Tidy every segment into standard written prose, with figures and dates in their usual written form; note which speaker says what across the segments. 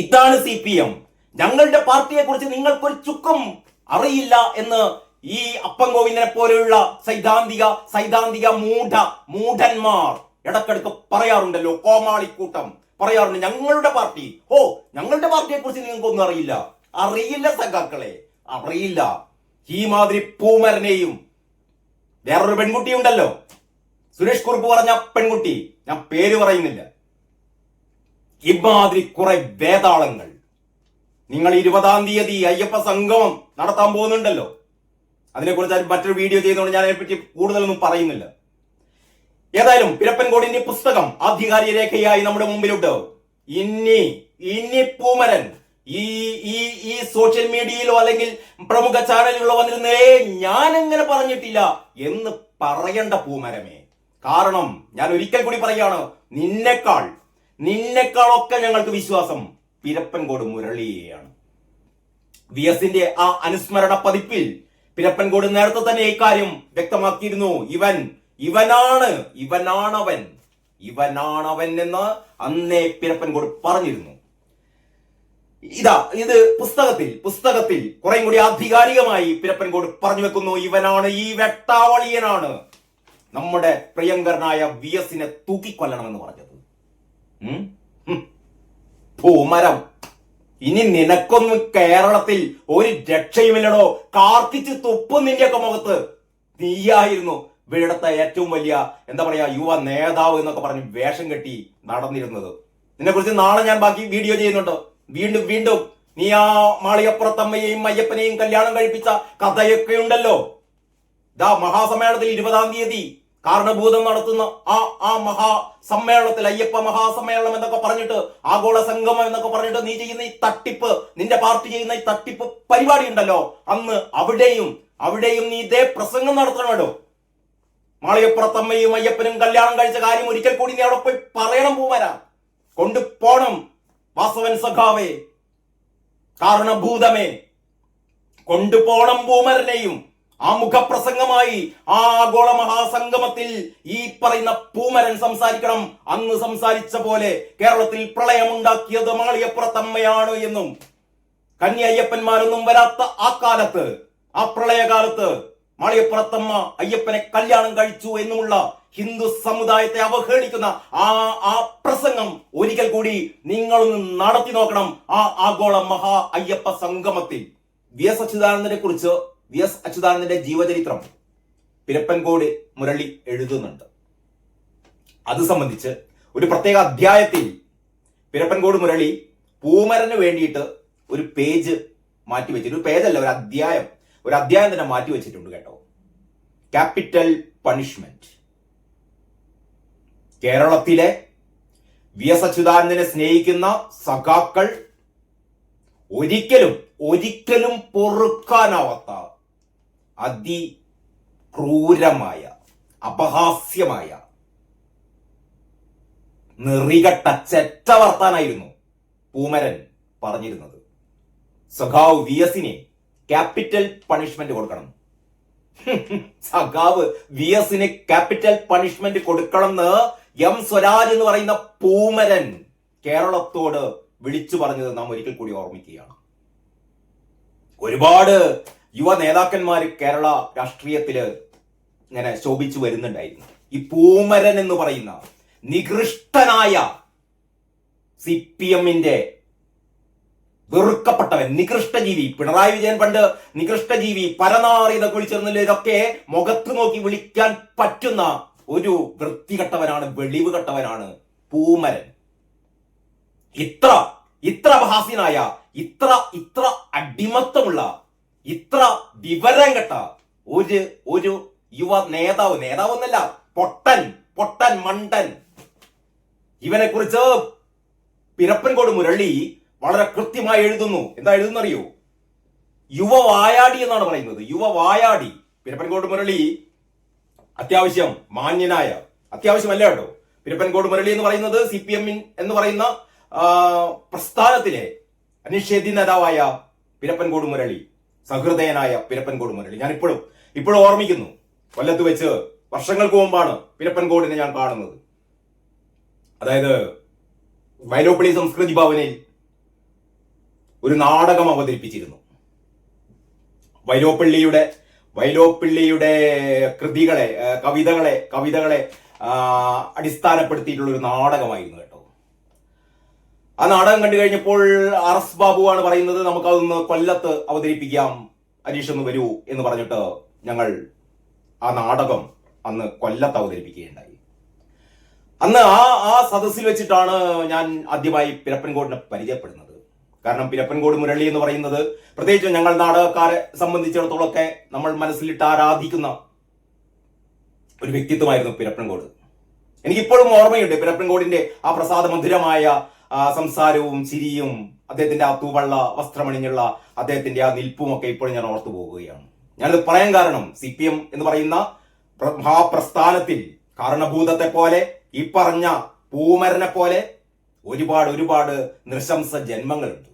Speaker 1: ഇതാണ് CPM. ഞങ്ങളുടെ പാർട്ടിയെ കുറിച്ച് നിങ്ങൾക്കൊരു ചുക്കും അറിയില്ല എന്ന് ഈ അപ്പൻ ഗോവിന്ദനെ പോലെയുള്ള സൈദ്ധാന്തിക മൂഢന്മാർ ഇടക്കിടക്ക് പറയാറുണ്ടല്ലോ. കോമാളിക്കൂട്ടം പറയാറുണ്ട് ഞങ്ങളുടെ പാർട്ടി. ഞങ്ങളുടെ പാർട്ടിയെ കുറിച്ച് നിങ്ങൾക്കൊന്നും അറിയില്ല സഖാക്കളെ, അറിയില്ല. ഈ മാതിരി പൂമരനെയും വേറൊരു പെൺകുട്ടി ഉണ്ടല്ലോ, സുരേഷ് കുറുപ്പ് പറഞ്ഞ പെൺകുട്ടി, ഞാൻ പേര് പറയുന്നില്ല. ഇമാതിരി കുറെ വേതാളങ്ങൾ നിങ്ങൾ 20-ാം തീയതി അയ്യപ്പ സംഗമം നടത്താൻ പോകുന്നുണ്ടല്ലോ. അതിനെക്കുറിച്ച് മറ്റൊരു വീഡിയോ ചെയ്തുകൊണ്ട് ഞാൻ അതിനെപ്പറ്റി കൂടുതലൊന്നും പറയുന്നില്ല. ഏതായാലും പിരപ്പൻകോടിന്റെ പുസ്തകം ആധികാരിക രേഖയായി നമ്മുടെ മുമ്പിലുണ്ട്. ഇനി പൂമരൻ ഈ സോഷ്യൽ മീഡിയയിലോ അല്ലെങ്കിൽ പ്രമുഖ ചാനലുകളിലോ വന്നിരുന്നേ ഞാൻ എങ്ങനെ പറഞ്ഞിട്ടില്ല എന്ന് പറയണ്ട പൂമരമേ. കാരണം ഞാൻ ഒരിക്കൽ കൂടി പറയാണ്, നിന്നെക്കാളൊക്കെ ഞങ്ങൾക്ക് വിശ്വാസം പിരപ്പൻകോട് മുരളിയെയാണ്. VS-ന്റെ ആ അനുസ്മരണ പതിപ്പിൽ പിരപ്പൻകോട് നേരത്തെ തന്നെ ഇക്കാര്യം വ്യക്തമാക്കിയിരുന്നു. ഇവനാണവൻ എന്ന് അന്നേ പിരപ്പൻകോട് പറഞ്ഞിരുന്നു. ഇത് പുസ്തകത്തിൽ കുറെ കൂടി ആധികാരികമായി പിരപ്പൻകോട് പറഞ്ഞു വെക്കുന്നു. ഈ വെട്ടാവളിയനാണ് നമ്മുടെ പ്രിയങ്കരനായ VS-നെ തൂക്കിക്കൊല്ലണമെന്ന് പറഞ്ഞത്. പൂമരം, ഇനി നിനക്കൊന്നും കേരളത്തിൽ ഒരു രക്ഷയുമില്ലടോ. കാർക്കിച്ച് തുപ്പും നിന്റെയൊക്കെ മുഖത്ത്. നീയായിരുന്നു ഇവിടുത്തെ ഏറ്റവും വലിയ യുവ നേതാവ് എന്നൊക്കെ പറഞ്ഞ് വേഷം കെട്ടി നടന്നിരുന്നത്. നിന്നെക്കുറിച്ച് നാളെ ഞാൻ ബാക്കി വീഡിയോ ചെയ്യുന്നുണ്ട്. വീണ്ടും നീ ആ മാളികപ്പുറത്തമ്മയെയും അയ്യപ്പനെയും കല്യാണം കഴിപ്പിച്ച കഥയൊക്കെ ഉണ്ടല്ലോ. മഹാസമ്മേളനത്തിൽ 20-ാം തീയതി കാരണഭൂതം നടത്തുന്ന ആ മഹാസമ്മേളനത്തിൽ, അയ്യപ്പ മഹാസമ്മേളനം എന്നൊക്കെ പറഞ്ഞിട്ട്, ആഗോള സംഗമം എന്നൊക്കെ പറഞ്ഞിട്ട് നീ ചെയ്യുന്ന ഈ തട്ടിപ്പ്, നിന്റെ പാർട്ടി ചെയ്യുന്ന ഈ തട്ടിപ്പ് പരിപാടി ഉണ്ടല്ലോ, അന്ന് അവിടെയും നീ ഇതേ പ്രസംഗം നടത്തണമല്ലോ. മാളികപ്പുറത്തമ്മയും അയ്യപ്പനും കല്യാണം കഴിച്ച കാര്യം ഒരിക്കൽ കൂടി നീ അവിടെ പോയി പറയണം. പൂമര കൊണ്ടുപോണം. വാസവൻ സഖാവേ, കാരണഭൂതമേ, കൊണ്ടുപോണം പൂമരനെയും. ആ മുഖപ്രസംഗമായി ആ ആഗോള മഹാസംഗമത്തിൽ ഈ പറയുന്ന പൂമരൻ സംസാരിക്കണം. അന്ന് സംസാരിച്ച പോലെ കേരളത്തിൽ പ്രളയമുണ്ടാക്കിയത് മാളികപ്പുറത്തമ്മയാണ് എന്നും, കന്യയ്യപ്പന്മാരൊന്നും വരാത്ത ആ കാലത്ത്, ആ പ്രളയകാലത്ത് മാളികപ്പുറത്തമ്മ അയ്യപ്പനെ കല്യാണം കഴിച്ചു എന്നുമുള്ള ഹിന്ദു സമുദായത്തെ അവഹേളിക്കുന്ന ആ പ്രസംഗം ഒരിക്കൽ കൂടി നിങ്ങളൊന്ന് നടത്തി നോക്കണം. ആ ആഗോള മഹാ അയ്യപ്പ സംഗമത്തിൽ VS അച്യുതാനന്ദന്റെ ജീവചരിത്രം പിരപ്പൻകോട് മുരളി എഴുതുന്നുണ്ട്. അത് സംബന്ധിച്ച് ഒരു പ്രത്യേക അധ്യായത്തിൽ പിരപ്പൻകോട് മുരളി പൂമരന് വേണ്ടിയിട്ട് ഒരു പേജ് മാറ്റിവെച്ചിട്ട്, ഒരു പേജല്ല, ഒരു അധ്യായം തന്നെ മാറ്റിവെച്ചിട്ടുണ്ട് കേട്ടോ. Capital punishment. കേരളത്തിലെ VS അച്യുതാനന്ദനെ സ്നേഹിക്കുന്ന സഖാക്കൾ ഒരിക്കലും പൊറുക്കാനാവാത്ത അതിക്രൂരമായ, അപഹാസ്യമായ, നെറികെട്ട ചെറ്റ വർത്താനായിരുന്നു പൂമരൻ പറഞ്ഞിരുന്നത്. സഖാവ് VS-നെ ക്യാപിറ്റൽ പണിഷ്മെന്റ് കൊടുക്കണം. സഖാവ് VS-ന് ക്യാപിറ്റൽ പണിഷ്മെന്റ് കൊടുക്കണമെന്ന് M സ്വരാജ് എന്ന് പറയുന്ന പൂമരൻ കേരളത്തോട് വിളിച്ചു പറഞ്ഞത് നാം ഒരിക്കൽ കൂടി ഓർമ്മിക്കുകയാണ്. ഒരുപാട് യുവ നേതാക്കന്മാര് കേരള രാഷ്ട്രീയത്തില് ഇങ്ങനെ ശോഭിച്ചു വരുന്നുണ്ടായിരുന്നു. ഈ പൂമരൻ എന്ന് പറയുന്ന നികൃഷ്ടനായ CPM-ന്റെ വെറുക്കപ്പെട്ടവൻ, നികൃഷ്ടജീവി. പിണറായി വിജയൻ പണ്ട് നികൃഷ്ടജീവി, പരനാറി എന്നൊക്കെ വിളിച്ചിരുന്നില്ല. ഇതൊക്കെ മുഖത്ത് നോക്കി വിളിക്കാൻ പറ്റുന്ന ഒരു വൃത്തികെട്ടവനാണ്, വെളിവ് കെട്ടവനാണ് പൂമരൻ. ഇത്ര അപഹാസ്യനായ, ഇത്ര അടിമത്തമുള്ള, ഇത്ര വിവരം കെട്ട ഒരു യുവ നേതാവെന്നല്ല, പൊട്ടൻ മണ്ടൻ. ഇവനെ കുറിച്ച് പിരപ്പൻകോട് മുരളി വളരെ കൃത്യമായി എഴുതുന്നു. എന്താ എഴുതുന്നറിയോ? യുവവായാടി എന്നാണ് പറയുന്നത്. യുവവായാടി. പിരപ്പൻകോട് മുരളി അത്യാവശ്യം മാന്യനായ, അത്യാവശ്യമല്ല കേട്ടോ, പിരപ്പൻകോട് മുരളി എന്ന് പറയുന്നത് CPM എന്ന് പറയുന്ന പ്രസ്ഥാനത്തിലെ അനിഷേധ്യ നേതാവായ പിരപ്പൻകോട് മുരളി, സഹൃദയനായ പിരപ്പൻകോട് മുരളി. ഞാൻ ഇപ്പോഴും ഓർമ്മിക്കുന്നു. കൊല്ലത്ത് വെച്ച് വർഷങ്ങൾക്ക് മുമ്പാണ് പിരപ്പൻകോടിനെ ഞാൻ കാണുന്നത്. അതായത് വൈലോപ്പള്ളി സംസ്കൃതി ഭവനിൽ ഒരു നാടകം അവതരിപ്പിച്ചിരുന്നു. വൈലോപ്പിള്ളിയുടെ കവിതകളെ അടിസ്ഥാനപ്പെടുത്തിയിട്ടുള്ള ഒരു നാടകമായിരുന്നു കേട്ടോ. ആ നാടകം കണ്ടു കഴിഞ്ഞപ്പോൾ RS ബാബുവാണ് പറയുന്നത്, നമുക്കതൊന്ന് കൊല്ലത്ത് അവതരിപ്പിക്കാം, അനീഷ് ഒന്ന് വരൂ എന്ന് പറഞ്ഞിട്ട് ഞങ്ങൾ ആ നാടകം അന്ന് കൊല്ലത്ത് അവതരിപ്പിക്കുകയുണ്ടായി. അന്ന് ആ സദസ്സിൽ വെച്ചിട്ടാണ് ഞാൻ ആദ്യമായി പിരപ്പൻകോടിനെ പരിചയപ്പെടുന്നത്. കാരണം പിരപ്പൻകോട് മുരളി എന്ന് പറയുന്നത് പ്രത്യേകിച്ച് ഞങ്ങൾ നാടകക്കാരെ സംബന്ധിച്ചിടത്തോളമൊക്കെ നമ്മൾ മനസ്സിലിട്ട് ആരാധിക്കുന്ന ഒരു വ്യക്തിത്വമായിരുന്നു പിരപ്പൻകോട്. എനിക്കിപ്പോഴും ഓർമ്മയുണ്ട് പിരപ്പൻകോടിന്റെ ആ പ്രസാദ മധുരമായ സംസാരവും ചിരിയും, അദ്ദേഹത്തിന്റെ ആ തൂവള്ള വസ്ത്രമണിഞ്ഞുള്ള അദ്ദേഹത്തിന്റെ ആ നിൽപ്പും ഒക്കെ ഇപ്പോഴും ഞാൻ ഓർത്തു പോകുകയാണ്. ഞാനത് പറയാൻ കാരണം CPM എന്ന് പറയുന്ന മഹാപ്രസ്ഥാനത്തിൽ കാരണഭൂതത്തെ പോലെ, ഈ പറഞ്ഞ പൂമരനെ പോലെ ഒരുപാട് നൃശംസ ജന്മങ്ങളുണ്ട്,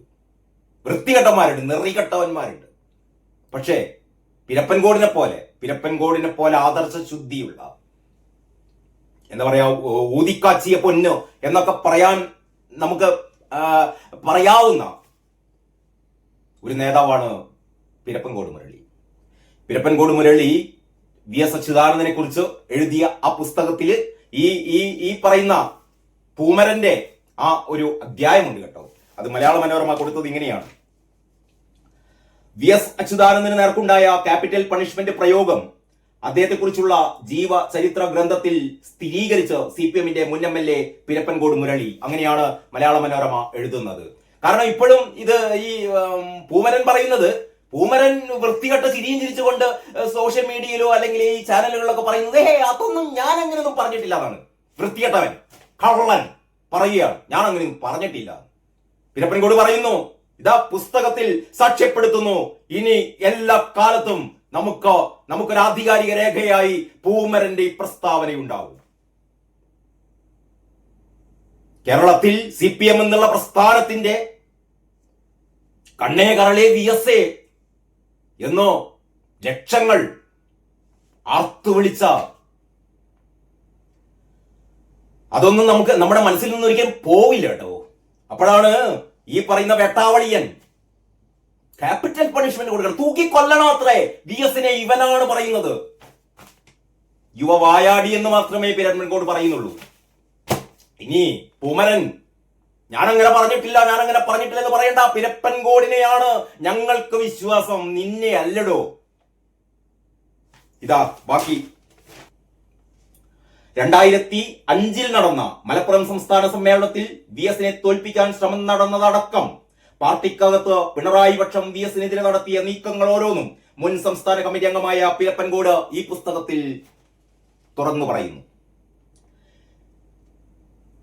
Speaker 1: വൃത്തികെട്ടന്മാരുണ്ട്, നെറികെട്ടവന്മാരുണ്ട്. പക്ഷേ പിരപ്പൻകോടിനെ പോലെ ആദർശ ശുദ്ധിയുള്ള, എന്താ പറയാ, ഊതിക്കാച്ചിയ പൊന്ന് എന്നൊക്കെ പറയാൻ നമുക്ക് പറയാവുന്ന ഒരു നേതാവാണ് പിരപ്പൻകോട് മുരളി. VS അച്യുതാനന്ദനെ കുറിച്ച് എഴുതിയ ആ പുസ്തകത്തിൽ ഈ പറയുന്ന പൂമരന്റെ ആ ഒരു അധ്യായമുണ്ട് കേട്ടോ. അത് മലയാള മനോരമ കൊടുത്തത് ഇങ്ങനെയാണ്: VS അച്യുതാനന്ദന് നേർക്കുണ്ടായ ക്യാപിറ്റൽ പണിഷ്മെന്റ് പ്രയോഗം അദ്ദേഹത്തെക്കുറിച്ചുള്ള ജീവചരിത്ര ഗ്രന്ഥത്തിൽ സ്ഥിരീകരിച്ച് CPMന്റെ മുൻ MLA പിരപ്പൻകോട് മുരളി. അങ്ങനെയാണ് മലയാള മനോരമ എഴുതുന്നത്. കാരണം ഇപ്പോഴും ഇത് ഈ പൂമരൻ പറയുന്നത്, പൂമരൻ വൃത്തികെട്ട ചിരിയും ചിരിച്ചുകൊണ്ട് സോഷ്യൽ മീഡിയയിലോ അല്ലെങ്കിൽ ഈ ചാനലുകളിലൊക്കെ പറയുന്നത്, അതൊന്നും ഞാൻ അങ്ങനെയൊന്നും പറഞ്ഞിട്ടില്ല എന്നാണ്. വൃത്തികെട്ടവൻ, കള്ളൻ പറയുകയാണ്, ഞാൻ അങ്ങനെയൊന്നും പറഞ്ഞിട്ടില്ല. പിരപ്പൻകോട് പറയുന്നു, ഇതാ പുസ്തകത്തിൽ സാക്ഷ്യപ്പെടുത്തുന്നു, ഇനി എല്ലാ കാലത്തും നമുക്കൊരു ആധികാരിക രേഖയായി പൂമരന്റെ ഈ പ്രസ്താവനയുണ്ടാവും. കേരളത്തിൽ CPM എന്നുള്ള പ്രസ്ഥാനത്തിന്റെ കണ്ണേ കരളെ VS എന്നോ ലക്ഷങ്ങൾ ആർത്തു വിളിച്ച അതൊന്നും നമ്മുടെ മനസ്സിൽ നിന്ന് ഒരിക്കലും പോവില്ല കേട്ടോ. അപ്പോഴാണ് ഈ പറയുന്ന വെട്ടാവളിയൻ ക്യാപിറ്റൽ പണിഷ്മെന്റ് കൊടുക്കണം, തൂക്കിക്കൊല്ലണം അത്രേ VSനെ ഇവനാണ് പറയുന്നത്. യുവവായാടി എന്ന് മാത്രമേ പിരപ്പൻകോട് പറയുന്നുള്ളൂ. ഇനി പൂമരൻ ഞാനങ്ങനെ പറഞ്ഞിട്ടില്ല എന്ന് പറയണ്ട. പിരപ്പൻകോടിനെയാണ് ഞങ്ങൾക്ക് വിശ്വാസം, നിന്നെ അല്ലടോ. ഇതാ ബാക്കി. 2005 നടന്ന മലപ്പുറം സംസ്ഥാന സമ്മേളനത്തിൽ VSനെ തോൽപ്പിക്കാൻ ശ്രമം നടന്നതടക്കം പാർട്ടിക്കകത്ത് പിണറായി പക്ഷം VSനെതിരെ നടത്തിയ നീക്കങ്ങൾ ഓരോന്നും മുൻ സംസ്ഥാന കമ്മിറ്റി അംഗമായ പിരപ്പൻകോട് ഈ പുസ്തകത്തിൽ തുറന്നു പറയുന്നു.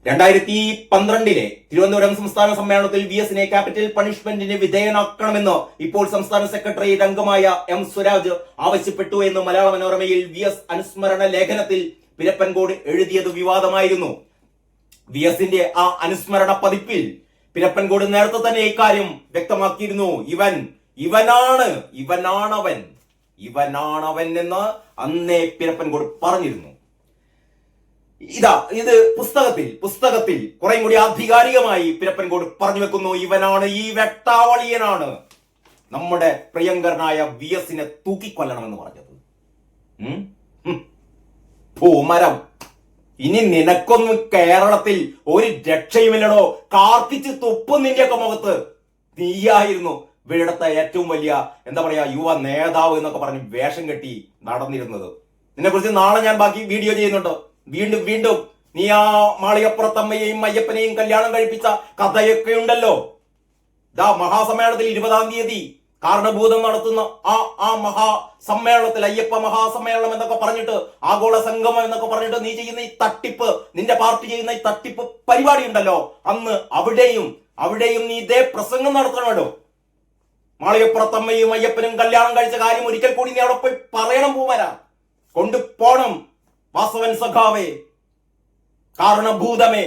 Speaker 1: 2012 തിരുവനന്തപുരം സംസ്ഥാന സമ്മേളനത്തിൽ VSനെ ക്യാപിറ്റൽ പണിഷ്മെന്റിന് വിധേയനാക്കണമെന്ന് ഇപ്പോൾ സംസ്ഥാന സെക്രട്ടറി അംഗമായ M സ്വരാജ് ആവശ്യപ്പെട്ടു എന്ന് മലയാള മനോരമയിൽ VS അനുസ്മരണ ലേഖനത്തിൽ പിരപ്പൻകോട് എഴുതിയത് വിവാദമായിരുന്നു. VSന്റെ ആ അനുസ്മരണ പതിപ്പിൽ പിരപ്പൻകോട് നേരത്തെ തന്നെ ഇക്കാര്യം വ്യക്തമാക്കിയിരുന്നു. ഇവനാണവൻ എന്ന് അന്നേ പിരപ്പൻകോട് പറഞ്ഞിരുന്നു. ഇത് പുസ്തകത്തിൽ കുറെ കൂടി ആധികാരികമായി പിരപ്പൻകോട് പറഞ്ഞു വെക്കുന്നു. ഇവനാണ്, ഈ വെട്ടാവളിയനാണ് നമ്മുടെ പ്രിയങ്കരനായ VSനെ തൂക്കിക്കൊല്ലണമെന്ന് പറഞ്ഞത്. പൂമരം, ഇനി നിനക്കൊന്നും കേരളത്തിൽ ഒരു രക്ഷയുമില്ലടോ. കാർക്കിച്ച് തുപ്പും നിന്റെയൊക്കെ മുഖത്ത്. നീയായിരുന്നു ഇവിടുത്തെ ഏറ്റവും വലിയ, എന്താ പറയാ, യുവ നേതാവ് എന്നൊക്കെ പറഞ്ഞ് വേഷം കെട്ടി നടന്നിരുന്നത്. നിന്നെ കുറിച്ച് നാളെ ഞാൻ ബാക്കി വീഡിയോ ചെയ്യുന്നുണ്ട്. വീണ്ടും നീ ആ മാളികപ്പുറത്തമ്മയെയും അയ്യപ്പനെയും കല്യാണം കഴിപ്പിച്ച കഥയൊക്കെ ഉണ്ടല്ലോ. ഇതാ മഹാസമ്മേളനത്തിൽ 20-ാം തീയതി കാരണഭൂതം നടത്തുന്ന ആ മഹാസമ്മേളനത്തിൽ, അയ്യപ്പ മഹാസമ്മേളനം എന്നൊക്കെ പറഞ്ഞിട്ട്, ആഗോള സംഗമം എന്നൊക്കെ പറഞ്ഞിട്ട് നീ ചെയ്യുന്ന ഈ തട്ടിപ്പ്, നിന്റെ പാർട്ടി ചെയ്യുന്ന ഈ തട്ടിപ്പ് പരിപാടി ഉണ്ടല്ലോ, അന്ന് അവിടെയും നീ ഇതേ പ്രസംഗം നടത്തണമല്ലോ. മാളികപ്പുറത്തമ്മയും അയ്യപ്പനും കല്യാണം കഴിച്ച കാര്യം ഒരിക്കൽ കൂടി നീ അവിടെ പോയി പറയണം. പൂമരാ കൊണ്ടുപോണം. വാസവൻ സഖാവേ, കാരണഭൂതമേ,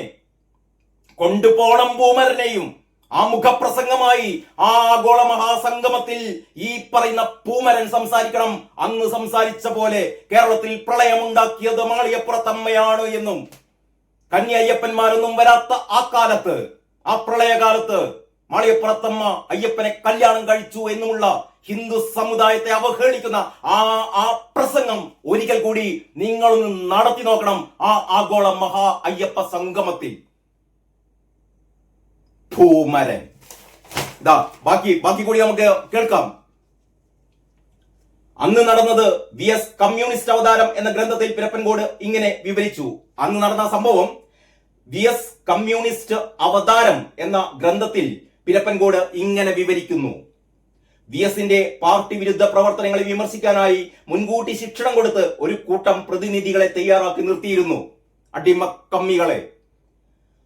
Speaker 1: കൊണ്ടുപോണം പൂമരനെയും. ആ മുഖപ്രസംഗമായി ആ ആഗോള മഹാസംഗമത്തിൽ ഈ പറയുന്ന പൂമരൻ സംസാരിക്കണം. അന്ന് സംസാരിച്ച പോലെ കേരളത്തിൽ പ്രളയമുണ്ടാക്കിയത് മാളികപ്പുറത്തമ്മയാണ് എന്നും, കന്യ അയ്യപ്പന്മാരൊന്നും വരാത്ത ആ കാലത്ത്, ആ പ്രളയകാലത്ത് മാളിയപ്പുറത്തമ്മ അയ്യപ്പനെ കല്യാണം കഴിച്ചു എന്നുമുള്ള ഹിന്ദു സമുദായത്തെ അവഹേളിക്കുന്ന ആ പ്രസംഗം ഒരിക്കൽ കൂടി നിങ്ങളൊന്ന് നടത്തി നോക്കണം ആ ആഗോള മഹാ അയ്യപ്പ സംഗമത്തിൽ. ഭൂമരൻ ഇതാ ബാക്കി കൂടി നമുക്ക് കേൾക്കാം. അന്ന് നടന്നത് VS കമ്മ്യൂണിസ്റ്റ് അവതാരം എന്ന ഗ്രന്ഥത്തിൽ പിരപ്പൻകോട് ഇങ്ങനെ വിവരിച്ചു. അന്ന് നടന്ന സംഭവം VS കമ്മ്യൂണിസ്റ്റ് അവതാരം എന്ന ഗ്രന്ഥത്തിൽ പിരപ്പൻകോട് ഇങ്ങനെ വിവരിക്കുന്നു. VSന്റെ പാർട്ടി വിരുദ്ധ പ്രവർത്തനങ്ങളെ വിമർശിക്കാനായി മുൻകൂട്ടി ശിക്ഷണം കൊടുത്ത് ഒരു കൂട്ടം പ്രതിനിധികളെ തയ്യാറാക്കി നിർത്തിയിരുന്നു, അടിമക്കമ്മികളെ.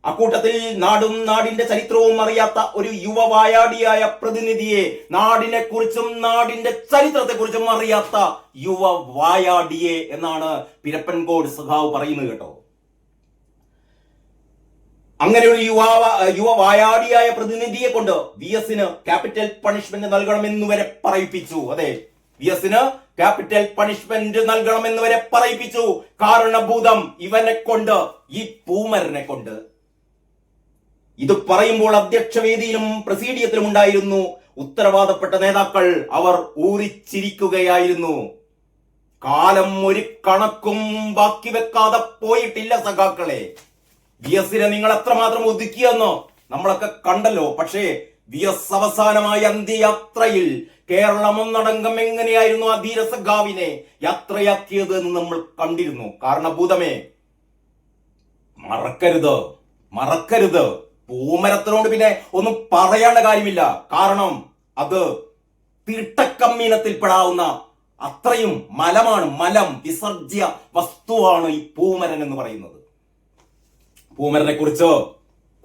Speaker 1: അക്കൂട്ടത്തിൽ നാടും നാടിന്റെ ചരിത്രവും അറിയാത്ത ഒരു യുവവായാടിയായ പ്രതിനിധിയെ, നാടിനെ കുറിച്ചും നാടിന്റെ ചരിത്രത്തെ കുറിച്ചും അറിയാത്ത യുവവായാടിയെ എന്നാണ് പിരപ്പൻകോട് സഖാവ് പറയുന്നത് കേട്ടോ. അങ്ങനെ ഒരു യുവവായാടിയായ പ്രതിനിധിയെ കൊണ്ട് VSന് ക്യാപിറ്റൽ പണിഷ്മെന്റ് നൽകണമെന്ന് വരെ പറയിപ്പിച്ചു. അതെ, VSന് ക്യാപിറ്റൽ പണിഷ്മെന്റ് നൽകണമെന്ന് വരെ പറയിപ്പിച്ചു. കാരണഭൂതം ഇവനെ കൊണ്ട്, ഈ പൂമരനെ കൊണ്ട്. ഇത് പറയുമ്പോൾ അധ്യക്ഷവേദിയിലും പ്രസീഡിയത്തിലും ഉണ്ടായിരുന്നു ഉത്തരവാദപ്പെട്ട നേതാക്കൾ. അവർ ഊറിച്ചിരിക്കുകയായിരുന്നു. കാലം ഒരു കണക്കും ബാക്കി വെക്കാതെ പോയിട്ടില്ല സഖാക്കളെ. VSനെ നിങ്ങൾ എത്രമാത്രം ഒതുക്കിയെന്നോ നമ്മളൊക്കെ കണ്ടല്ലോ. പക്ഷേ VS അവസാനമായ അന്ത്യയാത്രയിൽ കേരളം ഒന്നടങ്കം എങ്ങനെയായിരുന്നു ആ ധീരസഖാവിനെ യാത്രയാക്കിയത് എന്ന് നമ്മൾ കണ്ടിരുന്നു. കാരണഭൂതമേ, മറക്കരുത്. പൂമരത്തിനോട് പിന്നെ ഒന്നും പറയേണ്ട കാര്യമില്ല. കാരണം അത് തീട്ടക്കമ്മീനത്തിൽപ്പെടാവുന്ന അത്രയും മലം വിസർജ്യ വസ്തുവാണ് ഈ പൂമരൻ എന്ന് പറയുന്നത്. പൂമരനെ കുറിച്ച്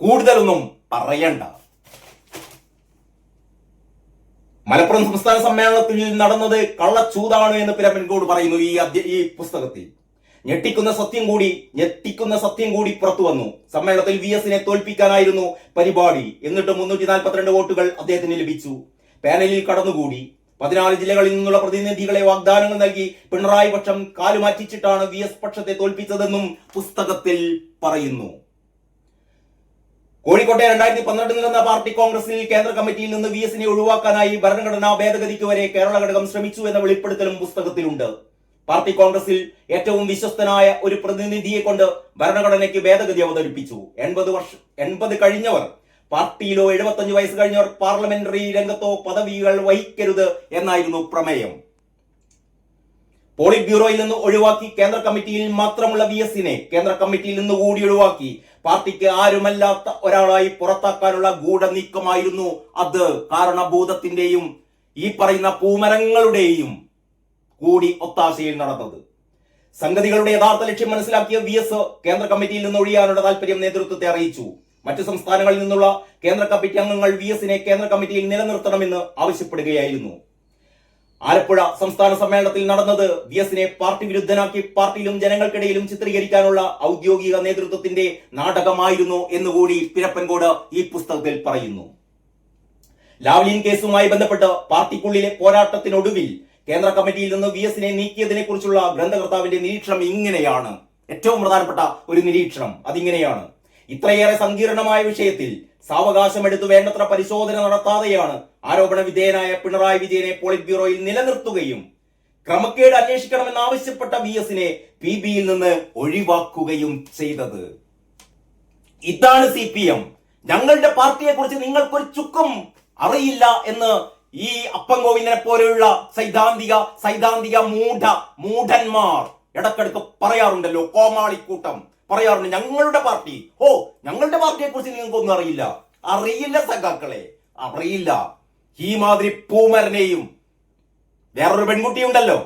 Speaker 1: കൂടുതലൊന്നും പറയണ്ട. മലപ്പുറം സംസ്ഥാന സമ്മേളനത്തിൽ നടന്നത് കള്ളച്ചൂതാണ് എന്ന് പിരപ്പൻകോട് പറയുന്നു ഈ പുസ്തകത്തിൽ. ഞെട്ടിക്കുന്ന സത്യം കൂടി പുറത്തു വന്നു. സമ്മേളനത്തിൽ VSനെ തോൽപ്പിക്കാനായിരുന്നു പരിപാടി. എന്നിട്ട് 342 വോട്ടുകൾ അദ്ദേഹത്തിന് ലഭിച്ചു. പാനലിൽ കടന്നുകൂടി 14 ജില്ലകളിൽ നിന്നുള്ള പ്രതിനിധികളെ വാഗ്ദാനങ്ങൾ നൽകി പിണറായി പക്ഷം കാലുമാറ്റിച്ചിട്ടാണ് VS പക്ഷത്തെ തോൽപ്പിച്ചതെന്നും പുസ്തകത്തിൽ പറയുന്നു. കോഴിക്കോട്ടെ 2012 നടന്ന പാർട്ടി കോൺഗ്രസിൽ കേന്ദ്ര കമ്മിറ്റിയിൽ നിന്ന് VSനെ ഒഴിവാക്കാനായി ഭരണഘടനാ ഭേദഗതിക്ക് വരെ കേരള ഘടകം ശ്രമിച്ചു എന്ന വെളിപ്പെടുത്തലും പുസ്തകത്തിലുണ്ട്. പാർട്ടി കോൺഗ്രസിൽ ഏറ്റവും വിശ്വസ്തനായ ഒരു പ്രതിനിധിയെ കൊണ്ട് ഭരണഘടനയ്ക്ക് ഭേദഗതി അവതരിപ്പിച്ചു. 80 കഴിഞ്ഞവർ പാർട്ടിയിലോ 75 വയസ്സ് കഴിഞ്ഞവർ പാർലമെന്ററി രംഗത്തോ പദവികൾ വഹിക്കരുത് എന്നായിരുന്നു പ്രമേയം. പോളിറ്റ് ബ്യൂറോയിൽ നിന്ന് ഒഴിവാക്കി കേന്ദ്ര കമ്മിറ്റിയിൽ മാത്രമുള്ള VSനെ കേന്ദ്ര കമ്മിറ്റിയിൽ നിന്ന് കൂടി ഒഴിവാക്കി പാർട്ടിക്ക് ആരുമല്ലാത്ത ഒരാളായി പുറത്താക്കാനുള്ള ഗൂഢനീക്കമായിരുന്നു അത്. കാരണഭൂതത്തിന്റെയും ഈ പറയുന്ന പൂമരങ്ങളുടെയും കൂടി ഒത്താശയിൽ നടന്നത്. സംഗതികളുടെ യഥാർത്ഥ ലക്ഷ്യം മനസ്സിലാക്കിയ VS കേന്ദ്ര കമ്മിറ്റിയിൽ നിന്ന് ഒഴിയാനുള്ള താല്പര്യം നേതൃത്വത്തെ അറിയിച്ചു. മറ്റു സംസ്ഥാനങ്ങളിൽ നിന്നുള്ള കേന്ദ്ര കമ്മിറ്റി അംഗങ്ങൾ VSനെ കേന്ദ്ര കമ്മിറ്റിയിൽ നിലനിർത്തണമെന്ന് ആവശ്യപ്പെടുകയായിരുന്നു. ആലപ്പുഴ സംസ്ഥാന സമ്മേളനത്തിൽ നടന്നത് VSനെ പാർട്ടി വിരുദ്ധനാക്കി പാർട്ടിയിലും ജനങ്ങൾക്കിടയിലും ചിത്രീകരിക്കാനുള്ള ഔദ്യോഗിക നേതൃത്വത്തിന്റെ നാടകമായിരുന്നു എന്നുകൂടി പിരപ്പൻകോട് ഈ പുസ്തകത്തിൽ പറയുന്നു. ലാവ്ലിൻ കേസുമായി ബന്ധപ്പെട്ട് പാർട്ടിക്കുള്ളിലെ പോരാട്ടത്തിനൊടുവിൽ കേന്ദ്ര കമ്മിറ്റിയിൽ നിന്ന് VSനെ നീക്കിയതിനെ കുറിച്ചുള്ള ഗ്രന്ഥകർത്താവിന്റെ നിരീക്ഷണം ഇങ്ങനെയാണ്. ഏറ്റവും പ്രധാനപ്പെട്ട ഒരു നിരീക്ഷണം അതിങ്ങനെയാണ്: ഇത്രയേറെ സങ്കീർണമായ വിഷയത്തിൽ സാവകാശമെടുത്ത് വേണ്ടത്ര പരിശോധന നടത്താതെയാണ് ആരോപണ വിധേയനായ പിണറായി വിജയനെ പോളിറ്റ് ബ്യൂറോയിൽ നിലനിർത്തുകയും ക്രമക്കേട് അന്വേഷിക്കണമെന്ന് ആവശ്യപ്പെട്ട VSനെ PBയിൽ നിന്ന് ഒഴിവാക്കുകയും ചെയ്തത്. ഇതാണ് CPM. ഞങ്ങളുടെ പാർട്ടിയെ കുറിച്ച് നിങ്ങൾക്കൊരു ചുക്കും അറിയില്ല എന്ന് ഈ അപ്പൻകോവിന്ദനെ പോലെയുള്ള സൈദ്ധാന്തിക മൂഢന്മാർ ഇടക്കിടക്ക് പറയാറുണ്ടല്ലോ. കോമാളിക്കൂട്ടം പറയാറുണ്ട് ഞങ്ങളുടെ പാർട്ടിയെ കുറിച്ച് നിങ്ങൾക്കൊന്നും അറിയില്ല സഖാക്കളെ, അറിയില്ല. ഈ മാതിരി പൂമരനെയും വേറൊരു പെൺകുട്ടി ഉണ്ടല്ലോ,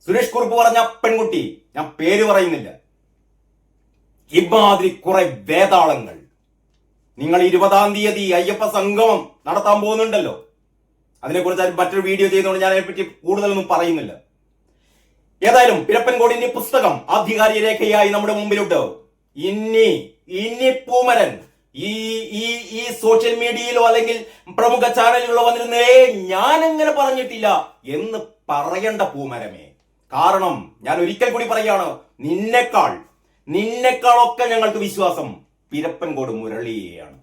Speaker 1: സുരേഷ് കുറുപ്പ് പറഞ്ഞ പെൺകുട്ടി, ഞാൻ പേര് പറയുന്നില്ല. ഇമാതിരി കുറെ വേതാളങ്ങൾ. നിങ്ങൾ 20-ാം തീയതി അയ്യപ്പ സംഗമം നടത്താൻ പോകുന്നുണ്ടല്ലോ, അതിനെക്കുറിച്ച് മറ്റൊരു വീഡിയോ ചെയ്യുന്നതുകൊണ്ട് ഞാൻ അതിനെപ്പറ്റി കൂടുതലൊന്നും പറയുന്നില്ല. ഏതായാലും പിരപ്പൻകോടിന്റെ പുസ്തകം ആധികാരിക രേഖയായി നമ്മുടെ മുമ്പിലുണ്ട്. ഇനി പൂമരൻ ഈ സോഷ്യൽ മീഡിയയിലോ അല്ലെങ്കിൽ പ്രമുഖ ചാനലുകളിലോ വന്നിരുന്നേ ഞാനെങ്ങനെ പറഞ്ഞിട്ടില്ല എന്ന് പറയണ്ട പൂമരമേ. കാരണം ഞാൻ ഒരിക്കൽ കൂടി പറയാണ്, നിന്നെക്കാളൊക്കെ ഞങ്ങൾക്ക് വിശ്വാസം പിരപ്പൻകോട് മുരളിയെയാണ്.